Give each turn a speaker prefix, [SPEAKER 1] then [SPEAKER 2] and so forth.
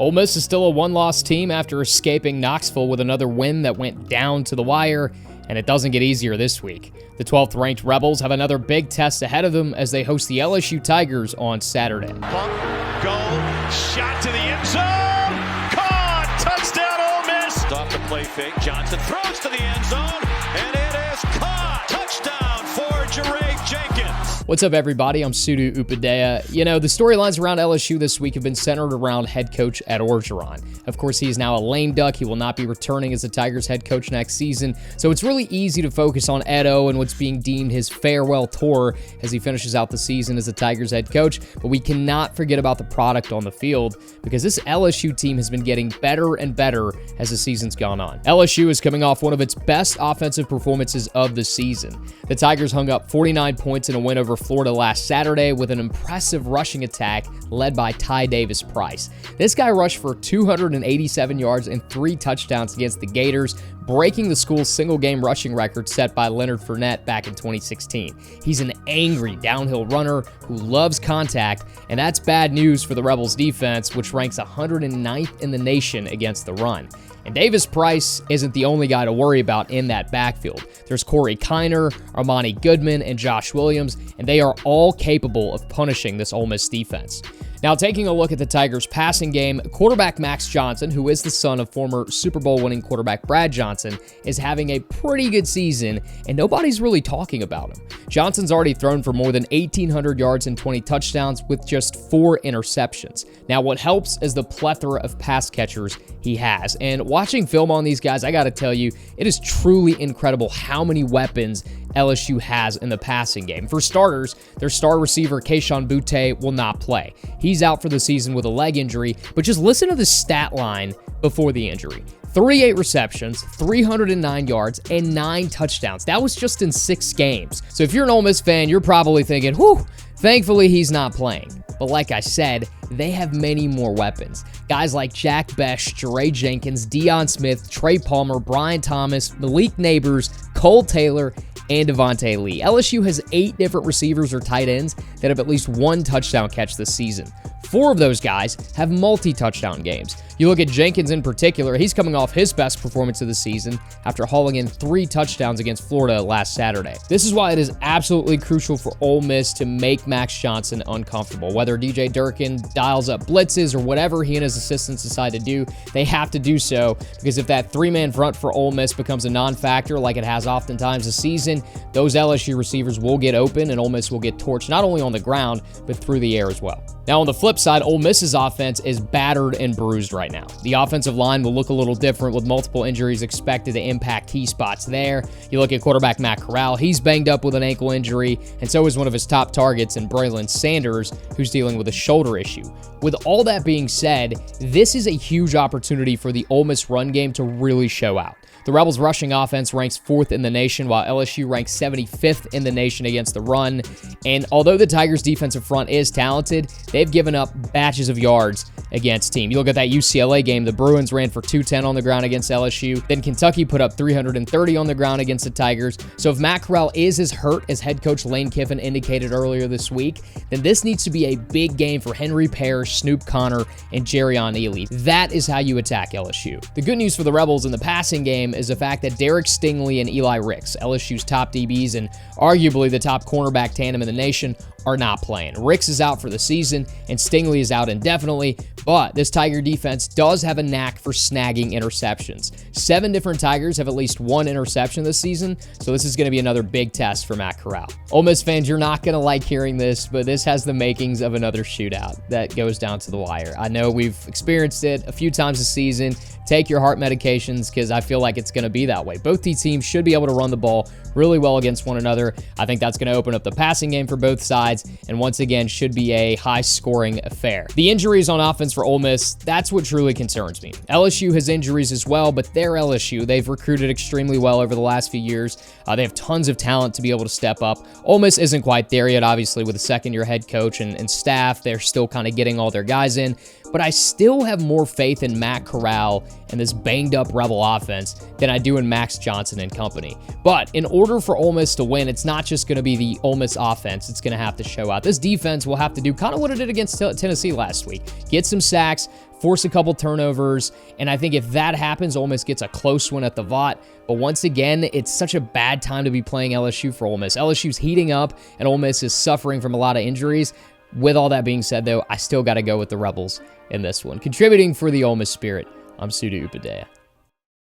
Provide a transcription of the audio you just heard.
[SPEAKER 1] Ole Miss is still a one-loss team after escaping Knoxville with another win that went down to the wire, and it doesn't get easier this week. The 12th-ranked Rebels have another big test ahead of them as they host the LSU Tigers on Saturday.
[SPEAKER 2] Pump, goal, shot to the end zone, caught, touchdown Ole Miss. Off the play fake, Johnson throws to the end zone, and it is caught. Touchdown for Jeray Jenkins.
[SPEAKER 1] What's up, everybody? I'm Sudu Upadea. You know, the storylines around LSU this week have been centered around head coach Ed Orgeron. Of course, he's now a lame duck. He will not be returning as the Tigers head coach next season, so it's really easy to focus on Edo and what's being deemed his farewell tour as he finishes out the season as the Tigers head coach, but we cannot forget about the product on the field because this LSU team has been getting better and better as the season's gone on. LSU is coming off one of its best offensive performances of the season. The Tigers hung up 49 points in a win over Florida last Saturday with an impressive rushing attack led by Ty Davis Price. This guy rushed for 287 yards and 3 touchdowns against the Gators, breaking the school's single-game rushing record set by Leonard Fournette back in 2016. He's an angry downhill runner who loves contact, and that's bad news for the Rebels defense, which ranks 109th in the nation against the run. And Davis Price isn't the only guy to worry about in that backfield. There's Corey Kiner, Armani Goodman, and Josh Williams, and they are all capable of punishing this Ole Miss defense. Now, taking a look at the Tigers' passing game, quarterback Max Johnson, who is the son of former Super Bowl winning quarterback Brad Johnson, is having a pretty good season, and nobody's really talking about him. Johnson's already thrown for more than 1,800 yards and 20 touchdowns with just 4 interceptions. Now, what helps is the plethora of pass catchers he has, and watching film on these guys, I gotta tell you, it is truly incredible how many weapons LSU has in the passing game. For starters, their star receiver Kayshon Boutte will not play. He's out for the season with a leg injury, but just listen to the stat line before the injury. 38 receptions, 309 yards, and 9 touchdowns. That was just in 6 games. So if you're an Ole Miss fan, you're probably thinking, whew, thankfully he's not playing. But like I said, they have many more weapons. Guys like Jack Bech, Jeray Jenkins, Deion Smith, Trey Palmer, Brian Thomas, Malik Neighbors, Cole Taylor, and Devontae Lee. LSU has 8 different receivers or tight ends that have at least 1 touchdown catch this season. 4 of those guys have multi-touchdown games. You look at Jenkins in particular, he's coming off his best performance of the season after hauling in 3 touchdowns against Florida last Saturday. This is why it is absolutely crucial for Ole Miss to make Max Johnson uncomfortable. Whether DJ Durkin dials up blitzes or whatever he and his assistants decide to do, they have to do so, because if that 3-man front for Ole Miss becomes a non-factor like it has oftentimes this season, those LSU receivers will get open and Ole Miss will get torched not only on the ground, but through the air as well. Now, on the flip side, Ole Miss's offense is battered and bruised right now. The offensive line will look a little different with multiple injuries expected to impact key spots there. You look at quarterback Matt Corral, he's banged up with an ankle injury, and so is one of his top targets in Braylon Sanders, who's dealing with a shoulder issue. With all that being said, this is a huge opportunity for the Ole Miss run game to really show out. The Rebels' rushing offense ranks 4th in the nation, while LSU ranks 75th in the nation against the run. And although the Tigers' defensive front is talented, they've given up batches of yards against team. You look at that UCLA game, the Bruins ran for 210 on the ground against LSU. Then Kentucky put up 330 on the ground against the Tigers. So if Matt Corral is as hurt as head coach Lane Kiffin indicated earlier this week, then this needs to be a big game for Henry Parrish, Snoop Connor, and Jerrion Ealy. That is how you attack LSU. The good news for the Rebels in the passing game is the fact that Derek Stingley and Eli Ricks, LSU's top DBs and arguably the top cornerback tandem in the nation, are not playing. Ricks is out for the season, and Stingley is out indefinitely, but this Tiger defense does have a knack for snagging interceptions. 7 different Tigers have at least 1 interception this season, so this is going to be another big test for Matt Corral. Ole Miss fans, you're not going to like hearing this, but this has the makings of another shootout that goes down to the wire. I know we've experienced it a few times this season. Take your heart medications, because I feel like it's going to be that way. Both these teams should be able to run the ball really well against one another. I think that's going to open up the passing game for both sides, and once again, should be a high-scoring affair. The injuries on offense for Ole Miss, that's what truly concerns me. LSU has injuries as well, but they're LSU. They've recruited extremely well over the last few years. They have tons of talent to be able to step up. Ole Miss isn't quite there yet, obviously, with a second-year head coach and staff. They're still kind of getting all their guys in. but I still have more faith in Matt Corral and this banged-up Rebel offense than I do in Max Johnson and company. But in order for Ole Miss to win, it's not just going to be the Ole Miss offense. It's going to have to show out. This defense will have to do kind of what it did against Tennessee last week. Get some sacks, force a couple turnovers, and I think if that happens, Ole Miss gets a close one at the Vaught. But once again, it's such a bad time to be playing LSU for Ole Miss. LSU's heating up, and Ole Miss is suffering from a lot of injuries. With all that being said, though, I still got to go with the Rebels in this one. Contributing for the Ole Miss Spirit, I'm Sudu Upadea.